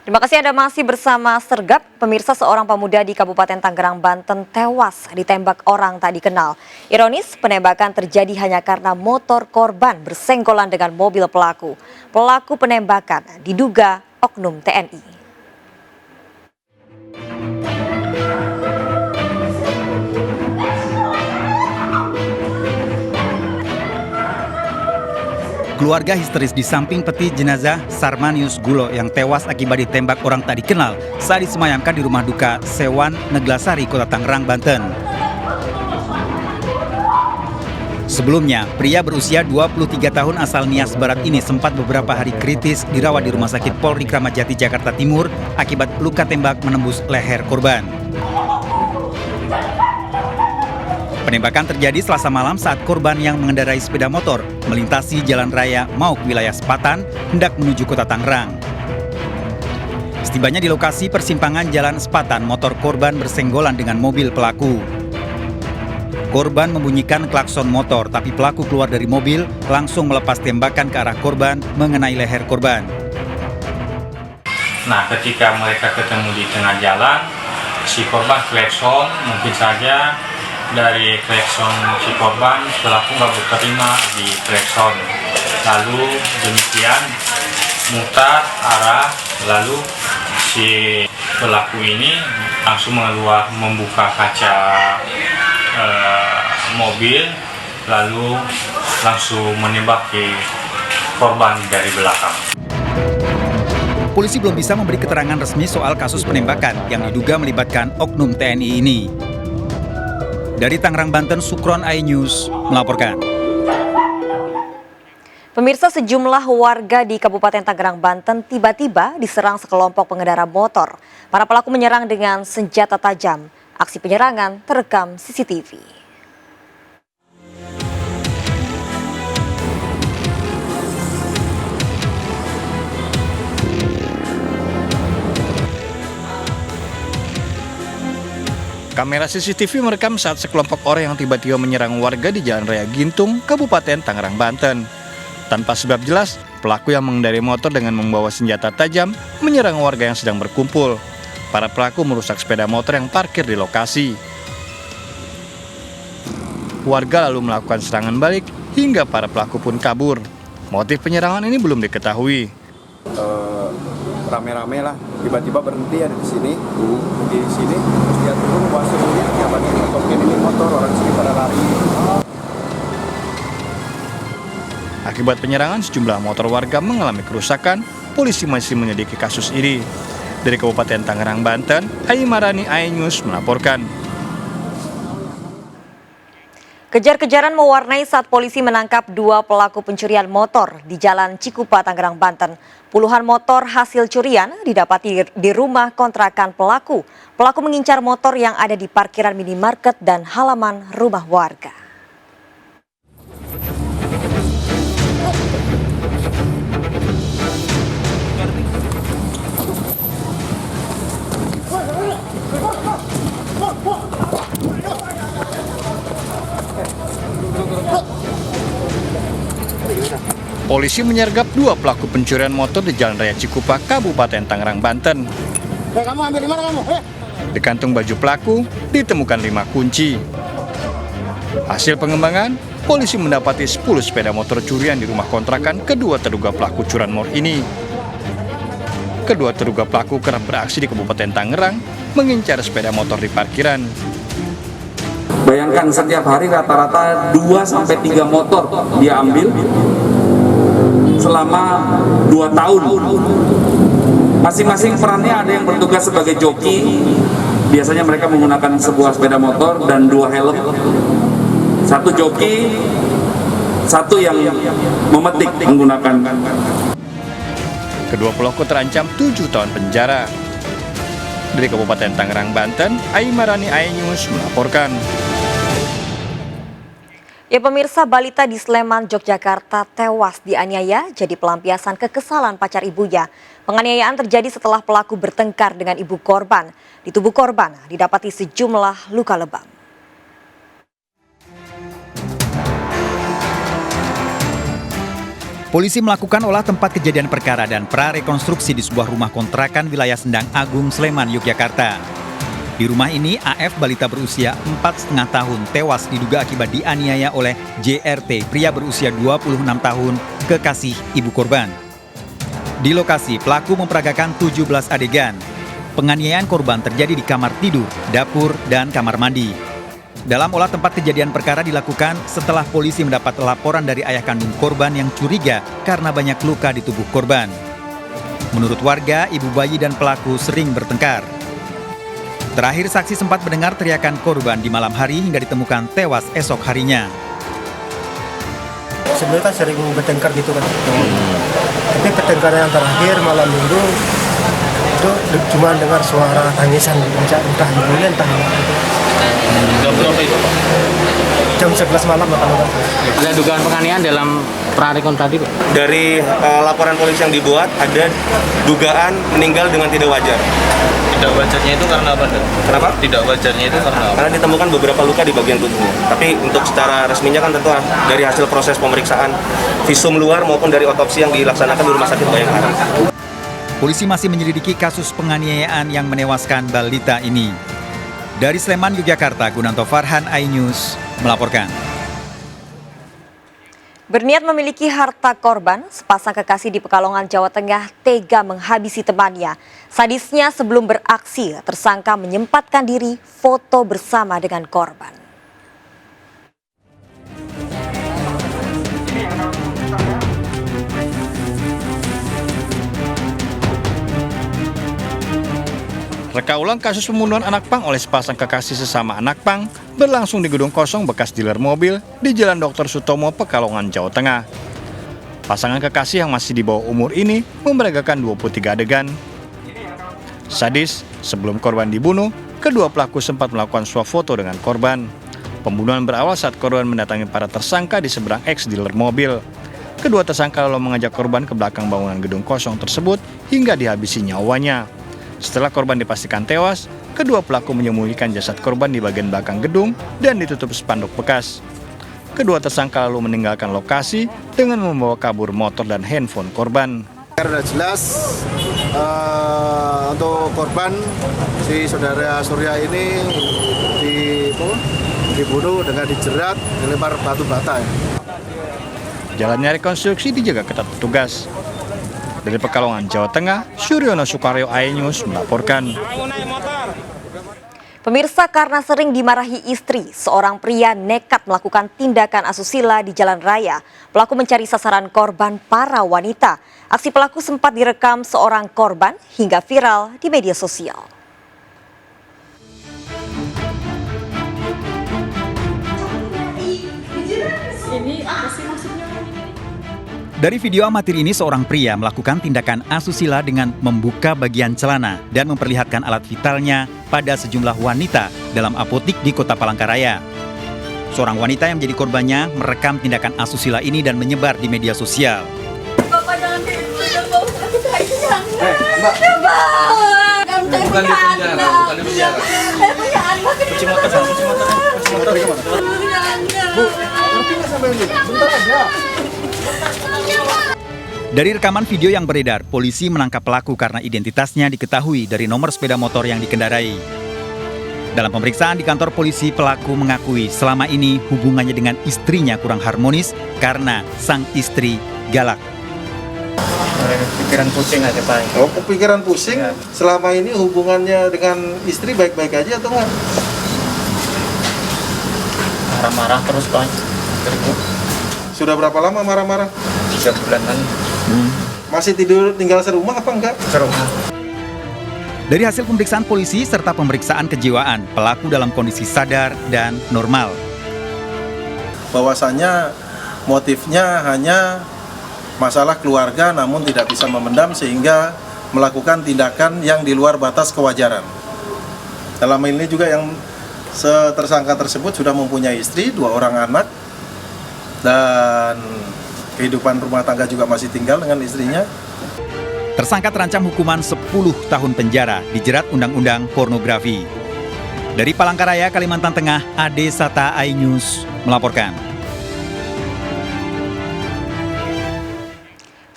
Terima kasih Anda masih bersama Sergap. Pemirsa, seorang pemuda di Kabupaten Tangerang, Banten tewas ditembak orang tak dikenal. Ironis, penembakan terjadi hanya karena motor korban bersenggolan dengan mobil pelaku. Pelaku penembakan diduga oknum TNI. Keluarga histeris di samping peti jenazah Sarmanius Gulo yang tewas akibat ditembak orang tak dikenal saat disemayamkan di rumah duka Sewan, Neglasari, Kota Tangerang, Banten. Sebelumnya, pria berusia 23 tahun asal Nias Barat ini sempat beberapa hari kritis dirawat di Rumah Sakit Polri Kramat Jati, Jakarta Timur akibat luka tembak menembus leher korban. Penembakan terjadi Selasa malam saat korban yang mengendarai sepeda motor melintasi jalan raya Mauk wilayah Sepatan hendak menuju Kota Tangerang. Setibanya di lokasi persimpangan Jalan Sepatan, motor korban bersenggolan dengan mobil pelaku. Korban membunyikan klakson motor, tapi pelaku keluar dari mobil langsung melepas tembakan ke arah korban mengenai leher korban. Nah, ketika mereka ketemu di tengah jalan, si korban klakson, mungkin saja dari klakson si korban pelaku nggak berterima di klakson, lalu demikian mutar arah, lalu si pelaku ini langsung membuka kaca mobil, lalu langsung menembak ke korban dari belakang. Polisi belum bisa memberi keterangan resmi soal kasus penembakan yang diduga melibatkan oknum TNI ini. Dari Tangerang, Banten, Sukron iNews melaporkan. Pemirsa, sejumlah warga di Kabupaten Tangerang, Banten tiba-tiba diserang sekelompok pengendara motor. Para pelaku menyerang dengan senjata tajam. Aksi penyerangan terekam CCTV. Kamera CCTV merekam saat sekelompok orang yang tiba-tiba menyerang warga di Jalan Raya Gintung, Kabupaten Tangerang, Banten. Tanpa sebab jelas, pelaku yang mengendarai motor dengan membawa senjata tajam menyerang warga yang sedang berkumpul. Para pelaku merusak sepeda motor yang parkir di lokasi. Warga lalu melakukan serangan balik hingga para pelaku pun kabur. Motif penyerangan ini belum diketahui. Rame-rame lah, tiba-tiba berhenti ada di sini, terus dia turun, wasilnya ngapain motokin ini motor, orang sini pada lari. Akibat penyerangan, sejumlah motor warga mengalami kerusakan. Polisi masih menyelidiki kasus ini. Dari Kabupaten Tangerang, Banten, Aimarani iNews melaporkan. Kejar-kejaran mewarnai saat polisi menangkap dua pelaku pencurian motor di Jalan Cikupa, Tangerang, Banten. Puluhan motor hasil curian didapati di rumah kontrakan pelaku. Pelaku mengincar motor yang ada di parkiran minimarket dan halaman rumah warga. Polisi menyergap dua pelaku pencurian motor di Jalan Raya Cikupa, Kabupaten Tangerang, Banten. Kamu ambil di mana kamu? Di kantung baju pelaku ditemukan 5 kunci. Hasil pengembangan, polisi mendapati 10 sepeda motor curian di rumah kontrakan kedua terduga pelaku curanmor ini. Kedua terduga pelaku kerap beraksi di Kabupaten Tangerang, mengincar sepeda motor di parkiran. Bayangkan setiap hari rata-rata 2-3 motor dia ambil selama 2 tahun. Masing-masing perannya ada yang bertugas sebagai joki. Biasanya mereka menggunakan sebuah sepeda motor dan 2 helm. 1 joki, 1 yang memetik menggunakan. Kedua pelaku terancam 7 tahun penjara. Dari Kabupaten Tangerang, Banten, Aimarani iNews melaporkan. Ya pemirsa, balita di Sleman, Yogyakarta tewas dianiaya jadi pelampiasan kekesalan pacar ibunya. Penganiayaan terjadi setelah pelaku bertengkar dengan ibu korban. Di tubuh korban didapati sejumlah luka lebam. Polisi melakukan olah tempat kejadian perkara dan prarekonstruksi di sebuah rumah kontrakan wilayah Sendang Agung, Sleman, Yogyakarta. Di rumah ini, AF balita berusia 4,5 tahun tewas diduga akibat dianiaya oleh JRT, pria berusia 26 tahun, kekasih ibu korban. Di lokasi, pelaku memperagakan 17 adegan. Penganiayaan korban terjadi di kamar tidur, dapur, dan kamar mandi. Dalam olah tempat kejadian perkara dilakukan setelah polisi mendapat laporan dari ayah kandung korban yang curiga karena banyak luka di tubuh korban. Menurut warga, ibu bayi dan pelaku sering bertengkar. Terakhir, saksi sempat mendengar teriakan korban di malam hari hingga ditemukan tewas esok harinya. Sebenarnya kan sering bertengkar gitu kan. Tapi pertengkaran yang terakhir malam minggu itu cuma dengar suara tangisan entah ibunya entah gitu. Jam berapa itu, Pak? Jam 11 malam akan Ada dugaan penganiayaan dalam prarekon tadi, Pak? Dari laporan polisi yang dibuat, ada dugaan meninggal dengan tidak wajar. Tidak wajarnya itu karena apa, Dok? Kenapa? Tidak wajarnya itu karena apa? Karena ditemukan beberapa luka di bagian tubuhnya. Tapi untuk secara resminya kan tentu dari hasil proses pemeriksaan visum luar maupun dari otopsi yang dilaksanakan di Rumah Sakit Bayangkara. Polisi masih menyelidiki kasus penganiayaan yang menewaskan balita ini. Dari Sleman, Yogyakarta, Gunanto Farhan, iNews melaporkan. Berniat memiliki harta korban, sepasang kekasih di Pekalongan, Jawa Tengah tega menghabisi temannya. Sadisnya sebelum beraksi, tersangka menyempatkan diri foto bersama dengan korban. Reka ulang kasus pembunuhan anak pang oleh sepasang kekasih sesama anak pang berlangsung di gedung kosong bekas dealer mobil di Jalan Dr. Sutomo, Pekalongan, Jawa Tengah. Pasangan kekasih yang masih di bawah umur ini memeragakan 23 adegan. Sadis, sebelum korban dibunuh, kedua pelaku sempat melakukan swafoto dengan korban. Pembunuhan berawal saat korban mendatangi para tersangka di seberang ex-dealer mobil. Kedua tersangka lalu mengajak korban ke belakang bangunan gedung kosong tersebut hingga dihabisi nyawanya. Setelah korban dipastikan tewas, kedua pelaku menyembunyikan jasad korban di bagian belakang gedung dan ditutup spanduk bekas. Kedua tersangka lalu meninggalkan lokasi dengan membawa kabur motor dan handphone korban. Karena jelas untuk korban si saudara Surya ini dibunuh dengan dijerat, dilempar batu bata. Jalannya rekonstruksi dijaga ketat petugas. Dari Pekalongan, Jawa Tengah, Suryono Sukaryo, iNews melaporkan. Pemirsa, karena sering dimarahi istri, seorang pria nekat melakukan tindakan asusila di jalan raya. Pelaku mencari sasaran korban para wanita. Aksi pelaku sempat direkam seorang korban hingga viral di media sosial. Dari video amatir ini, seorang pria melakukan tindakan asusila dengan membuka bagian celana dan memperlihatkan alat vitalnya pada sejumlah wanita dalam apotik di Kota Palangkaraya. Seorang wanita yang menjadi korbannya merekam tindakan asusila ini dan menyebar di media sosial. Bapak jangan kayak gitu, Bapak aku sayang. Mbak. Bukan di penjara, bukan di penjara. Saya punya anak. Cuci motor, cuci motor. Bu, ngerti nggak sampai ini? Bentar aja. Dari rekaman video yang beredar, polisi menangkap pelaku karena identitasnya diketahui dari nomor sepeda motor yang dikendarai. Dalam pemeriksaan di kantor polisi, pelaku mengakui selama ini hubungannya dengan istrinya kurang harmonis karena sang istri galak. pikiran pusing aja Pak. Oh, kepikiran pusing. Selama ini hubungannya dengan istri baik-baik aja atau enggak? Marah-marah terus Pak. Sudah berapa lama marah-marah? 3 bulanan. Masih tinggal serumah apa enggak? Serumah. Dari hasil pemeriksaan polisi serta pemeriksaan kejiwaan, pelaku dalam kondisi sadar dan normal. Bahwasanya motifnya hanya masalah keluarga namun tidak bisa memendam sehingga melakukan tindakan yang di luar batas kewajaran. Dalam hal ini juga yang tersangka tersebut sudah mempunyai istri, 2 orang anak, dan kehidupan rumah tangga juga masih tinggal dengan istrinya. Tersangka terancam hukuman 10 tahun penjara dijerat Undang-Undang Pornografi. Dari Palangkaraya, Kalimantan Tengah, Ade Sata, iNews melaporkan.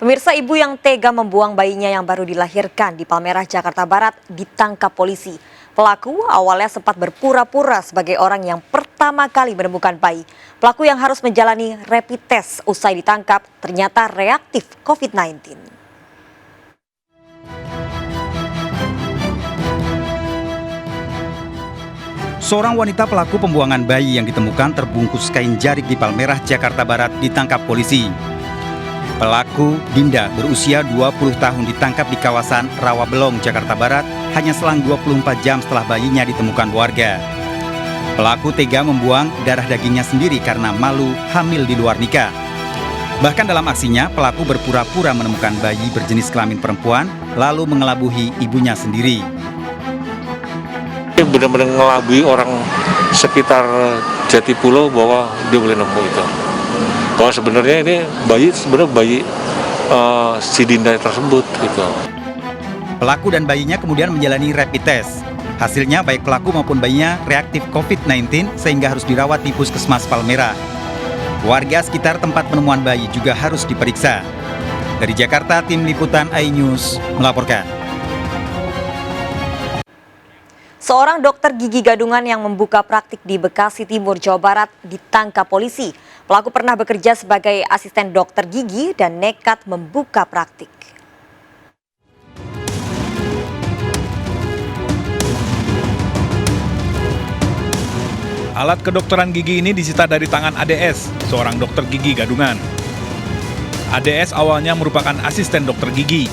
Pemirsa, ibu yang tega membuang bayinya yang baru dilahirkan di Palmerah, Jakarta Barat ditangkap polisi. Pelaku awalnya sempat berpura-pura sebagai orang yang pertama kali menemukan bayi. Pelaku yang harus menjalani rapid test usai ditangkap ternyata reaktif COVID-19. Seorang wanita pelaku pembuangan bayi yang ditemukan terbungkus kain jarik di Palmerah, Jakarta Barat ditangkap polisi. Pelaku Dinda berusia 20 tahun ditangkap di kawasan Rawabelong, Jakarta Barat hanya selang 24 jam setelah bayinya ditemukan warga. Pelaku tega membuang darah dagingnya sendiri karena malu hamil di luar nikah. Bahkan dalam aksinya, pelaku berpura-pura menemukan bayi berjenis kelamin perempuan lalu mengelabuhi ibunya sendiri. Benar-benar ngelabui orang sekitar Jatipulo bahwa dia boleh nemu itu. Bahwa sebenarnya ini bayi si Dinda tersebut gitu. Pelaku dan bayinya kemudian menjalani rapid test. Hasilnya baik pelaku maupun bayinya reaktif COVID-19 sehingga harus dirawat di Puskesmas Palmerah. Warga sekitar tempat penemuan bayi juga harus diperiksa. Dari Jakarta, tim liputan iNews melaporkan. Seorang dokter gigi gadungan yang membuka praktik di Bekasi Timur, Jawa Barat ditangkap polisi. Pelaku pernah bekerja sebagai asisten dokter gigi dan nekat membuka praktik. Alat kedokteran gigi ini disita dari tangan ADS, seorang dokter gigi gadungan. ADS awalnya merupakan asisten dokter gigi.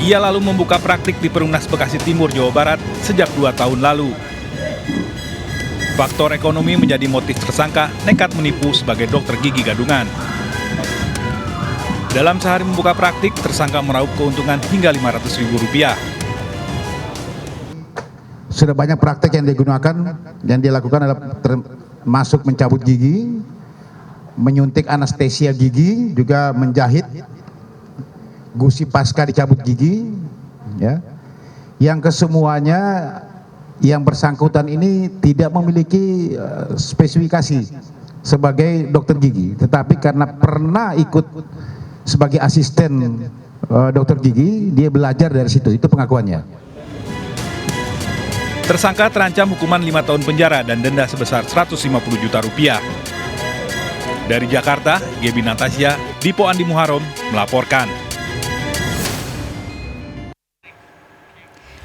Ia lalu membuka praktik di Perumnas Bekasi Timur, Jawa Barat sejak 2 tahun lalu. Faktor ekonomi menjadi motif tersangka nekat menipu sebagai dokter gigi gadungan. Dalam sehari membuka praktik, tersangka meraup keuntungan hingga Rp500.000. Sudah banyak praktek yang digunakan, yang dilakukan adalah termasuk mencabut gigi, menyuntik anestesia gigi, juga menjahit gusi pasca dicabut gigi, ya. Yang kesemuanya yang bersangkutan ini tidak memiliki spesifikasi sebagai dokter gigi, tetapi karena pernah ikut sebagai asisten dokter gigi, dia belajar dari situ, itu pengakuannya. Tersangka terancam hukuman 5 tahun penjara dan denda sebesar Rp150 juta. Dari Jakarta, Gebi Natasha, Dipo Andi Muharom melaporkan.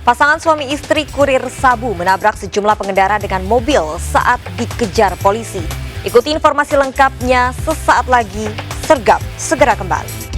Pasangan suami istri kurir sabu menabrak sejumlah pengendara dengan mobil saat dikejar polisi. Ikuti informasi lengkapnya sesaat lagi. Sergap segera kembali.